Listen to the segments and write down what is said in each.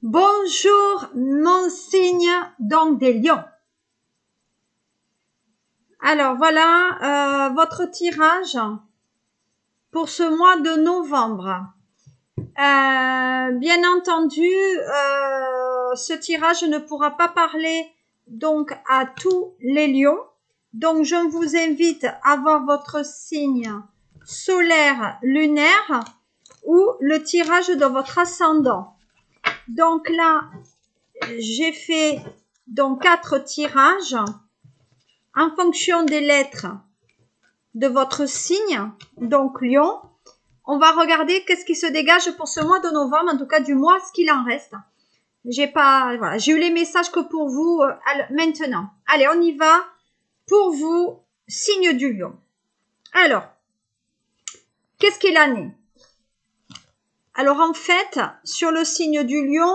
Bonjour, mon signe donc des lions. Alors voilà votre tirage pour ce mois de novembre. Bien entendu, ce tirage ne pourra pas parler donc à tous les lions. Donc je vous invite à voir votre signe solaire, lunaire ou le tirage de votre ascendant. Donc là, j'ai fait donc 4 tirages en fonction des lettres de votre signe, donc Lion. On va regarder qu'est-ce qui se dégage pour ce mois de novembre, en tout cas du mois, ce qu'il en reste. J'ai eu les messages que pour vous maintenant. Allez, on y va. Pour vous, signe du Lion. Alors, qu'est-ce qu'est l'année? Alors en fait, sur le signe du Lion,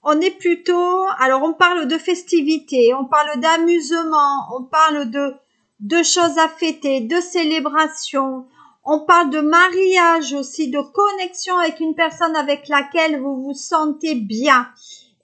on est plutôt, alors on parle de festivités, on parle d'amusement, on parle de choses à fêter, de célébration, on parle de mariage aussi, de connexion avec une personne avec laquelle vous vous sentez bien.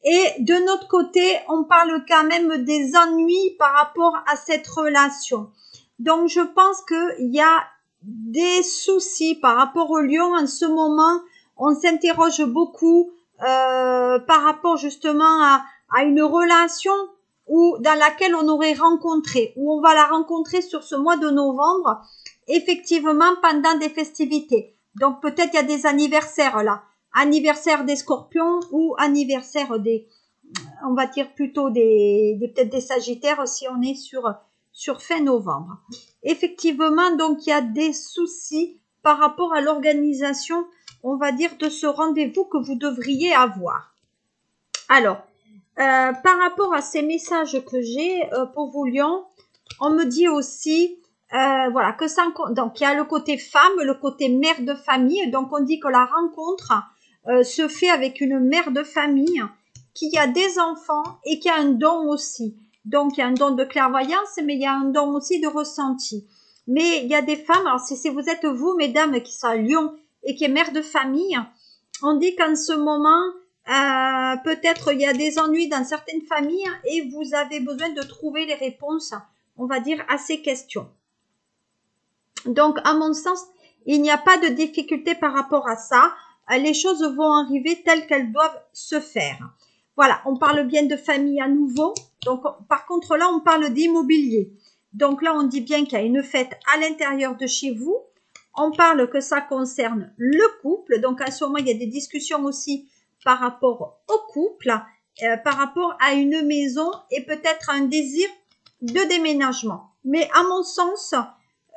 Et de notre côté, on parle quand même des ennuis par rapport à cette relation. Donc je pense qu'il y a des soucis par rapport au Lion en ce moment. On s'interroge beaucoup par rapport justement à une relation dans laquelle on aurait rencontré, où on va la rencontrer sur ce mois de novembre, effectivement pendant des festivités. Donc peut-être il y a des anniversaires là, anniversaire des Scorpions ou anniversaire on va dire plutôt peut-être des Sagittaires si on est sur fin novembre. Effectivement, donc il y a des soucis par rapport à l'organisation, on va dire, de ce rendez-vous que vous devriez avoir. Alors, par rapport à ces messages que j'ai pour vous Lions, on me dit aussi, voilà, que ça, donc il y a le côté femme, le côté mère de famille, donc on dit que la rencontre se fait avec une mère de famille qui a des enfants et qui a un don aussi. Donc il y a un don de clairvoyance, mais il y a un don aussi de ressenti. Mais il y a des femmes, alors si vous êtes vous, mesdames, qui sont à Lyon et qui est mère de famille, on dit qu'en ce moment, peut-être il y a des ennuis dans certaines familles et vous avez besoin de trouver les réponses, on va dire, à ces questions. Donc, à mon sens, il n'y a pas de difficulté par rapport à ça. Les choses vont arriver telles qu'elles doivent se faire. Voilà, on parle bien de famille à nouveau. Donc, par contre, là, on parle d'immobilier. Donc là, on dit bien qu'il y a une fête à l'intérieur de chez vous. On parle que ça concerne le couple. Donc, à ce moment, il y a des discussions aussi par rapport au couple, par rapport à une maison et peut-être un désir de déménagement. Mais à mon sens,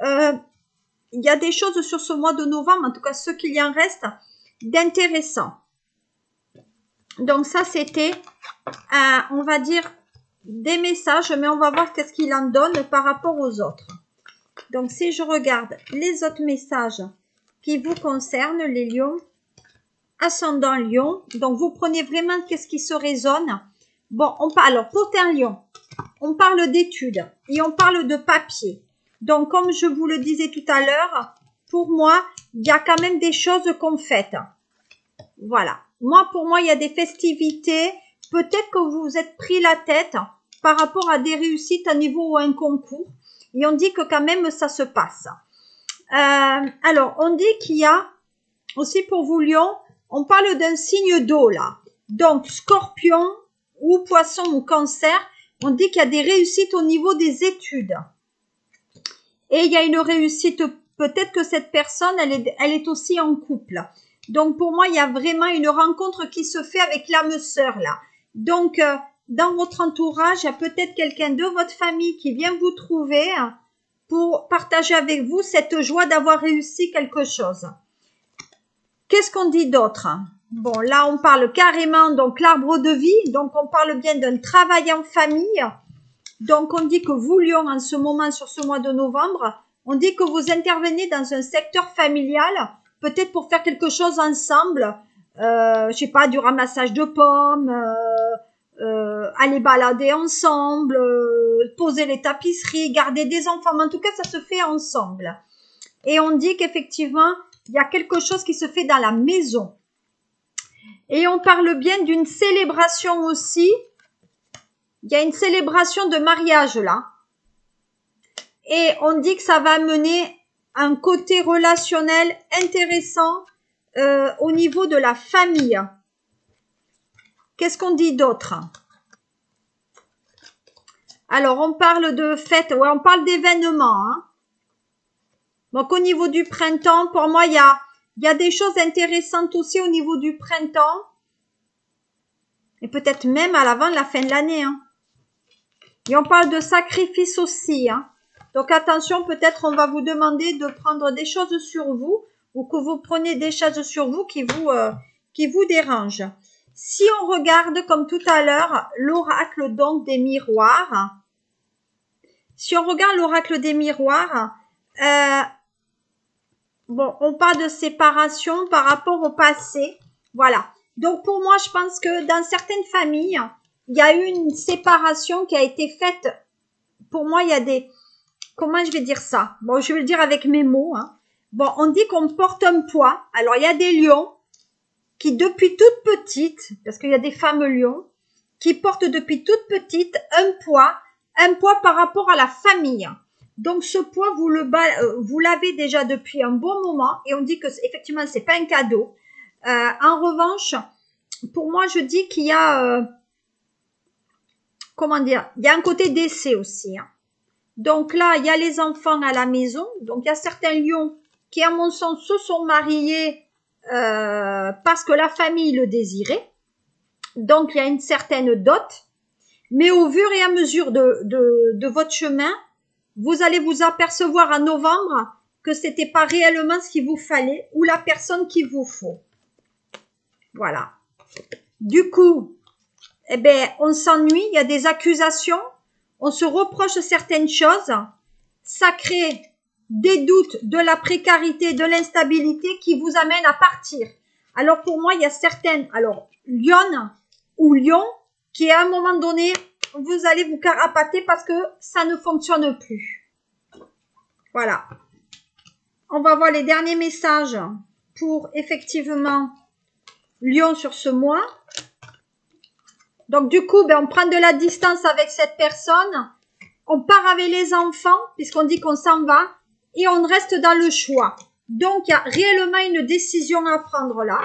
il y a des choses sur ce mois de novembre, en tout cas ce qu'il y en reste, d'intéressant. Donc ça, c'était, on va dire, des messages, mais on va voir qu'est-ce qu'il en donne par rapport aux autres. Donc, si je regarde les autres messages qui vous concernent, les lions, ascendant lion, donc vous prenez vraiment qu'est-ce qui se résonne. Bon, alors, pour un lion, on parle d'études et on parle de papier. Donc, comme je vous le disais tout à l'heure, pour moi, il y a quand même des choses qu'on fait. Voilà. Moi, pour moi, il y a des festivités. Peut-être que vous vous êtes pris la tête par rapport à des réussites à niveau ou un concours. Et on dit que quand même, ça se passe. Alors, on dit qu'il y a aussi pour vous, Lion, on parle d'un signe d'eau là. Donc, Scorpion ou Poisson ou Cancer, on dit qu'il y a des réussites au niveau des études. Et il y a une réussite, peut-être que cette personne, elle est aussi en couple. Donc, pour moi, il y a vraiment une rencontre qui se fait avec l'âme sœur, là. Donc, dans votre entourage, il y a peut-être quelqu'un de votre famille qui vient vous trouver pour partager avec vous cette joie d'avoir réussi quelque chose. Qu'est-ce qu'on dit d'autre? Bon, là, on parle carrément, donc, l'arbre de vie. Donc, on parle bien d'un travail en famille. Donc, on dit que vous, Lion, en ce moment, sur ce mois de novembre, on dit que vous intervenez dans un secteur familial, peut-être pour faire quelque chose ensemble, je sais pas, du ramassage de pommes, aller balader ensemble, poser les tapisseries, garder des enfants, mais en tout cas, ça se fait ensemble. Et on dit qu'effectivement, il y a quelque chose qui se fait dans la maison. Et on parle bien d'une célébration aussi. Il y a une célébration de mariage là. Et on dit que ça va amener un côté relationnel intéressant au niveau de la famille. Qu'est-ce qu'on dit d'autre? Alors, on parle de fête, ouais, on parle d'événements. Hein. Donc, au niveau du printemps, pour moi, il y a des choses intéressantes aussi au niveau du printemps. Et peut-être même à l'avant de la fin de l'année. Hein. Et on parle de sacrifice aussi. Hein. Donc, attention, peut-être on va vous demander de prendre des choses sur vous ou que vous preniez des choses sur vous qui vous dérangent. Si on regarde, comme tout à l'heure, l'oracle donc des miroirs, si on regarde l'oracle des miroirs, bon, on parle de séparation par rapport au passé. Voilà. Donc, pour moi, je pense que dans certaines familles, il y a eu une séparation qui a été faite. Pour moi, il y a des... Comment je vais dire ça? Bon, je vais le dire avec mes mots. Hein. Bon, on dit qu'on porte un poids. Alors, il y a des lions qui, depuis toute petite, parce qu'il y a des femmes lions, qui portent depuis toute petite un poids par rapport à la famille. Donc, ce poids, vous l'avez déjà depuis un bon moment et on dit que effectivement, c'est pas un cadeau. En revanche, pour moi, je dis qu'il y a, comment dire, il y a un côté décès aussi. Hein. Donc là, il y a les enfants à la maison. Donc, il y a certains lions qui, à mon sens, se sont mariés parce que la famille le désirait. Donc, il y a une certaine dot. Mais au fur et à mesure de votre chemin, vous allez vous apercevoir en novembre que c'était pas réellement ce qu'il vous fallait ou la personne qu'il vous faut. Voilà. Du coup, eh ben, on s'ennuie, il y a des accusations, on se reproche certaines choses, ça crée des doutes, de la précarité, de l'instabilité qui vous amènent à partir. Alors pour moi, il y a certaines, alors lionnes ou lions qui à un moment donné, vous allez vous carapater parce que ça ne fonctionne plus. Voilà. On va voir les derniers messages pour effectivement Lion sur ce mois. Donc du coup, ben, on prend de la distance avec cette personne. On part avec les enfants puisqu'on dit qu'on s'en va et on reste dans le choix. Donc il y a réellement une décision à prendre là.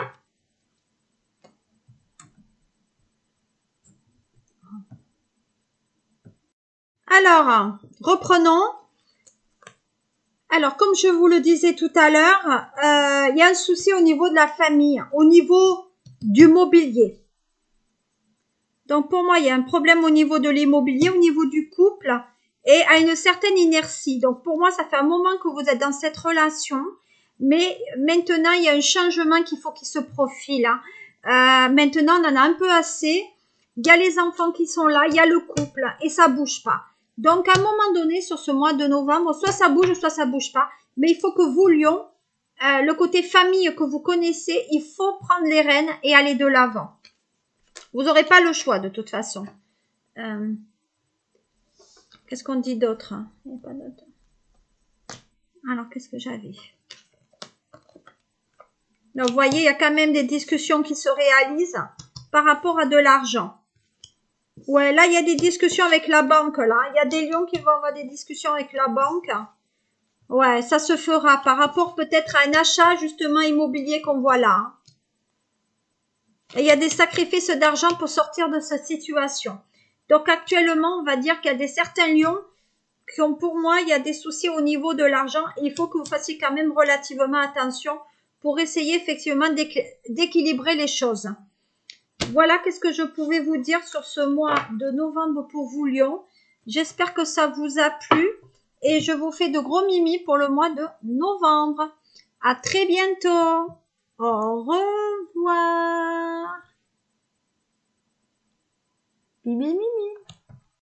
Alors, reprenons. Alors, comme je vous le disais tout à l'heure, il y a un souci au niveau de la famille, au niveau du mobilier. Donc, pour moi, il y a un problème au niveau de l'immobilier, au niveau du couple et à une certaine inertie. Donc, pour moi, ça fait un moment que vous êtes dans cette relation, mais maintenant, il y a un changement qu'il faut qu'il se profile. Maintenant, on en a un peu assez. Il y a les enfants qui sont là, il y a le couple et ça bouge pas. Donc, à un moment donné, sur ce mois de novembre, soit ça bouge pas. Mais il faut que vous, Lion, le côté famille que vous connaissez, il faut prendre les rênes et aller de l'avant. Vous n'aurez pas le choix de toute façon. Qu'est-ce qu'on dit d'autre? Il n'y a pas d'autre. Alors, qu'est-ce que j'avais? Donc, vous voyez, il y a quand même des discussions qui se réalisent par rapport à de l'argent. Ouais, là, il y a des discussions avec la banque, là. Il y a des lions qui vont avoir des discussions avec la banque. Ouais, ça se fera par rapport peut-être à un achat, justement, immobilier qu'on voit là. Et il y a des sacrifices d'argent pour sortir de cette situation. Donc, actuellement, on va dire qu'il y a certains lions qui ont, pour moi, il y a des soucis au niveau de l'argent. Et il faut que vous fassiez quand même relativement attention pour essayer effectivement d'équilibrer les choses. Voilà, qu'est-ce que je pouvais vous dire sur ce mois de novembre pour vous, Lion. J'espère que ça vous a plu et je vous fais de gros mimi pour le mois de novembre. À très bientôt. Au revoir. Mimi, mimi.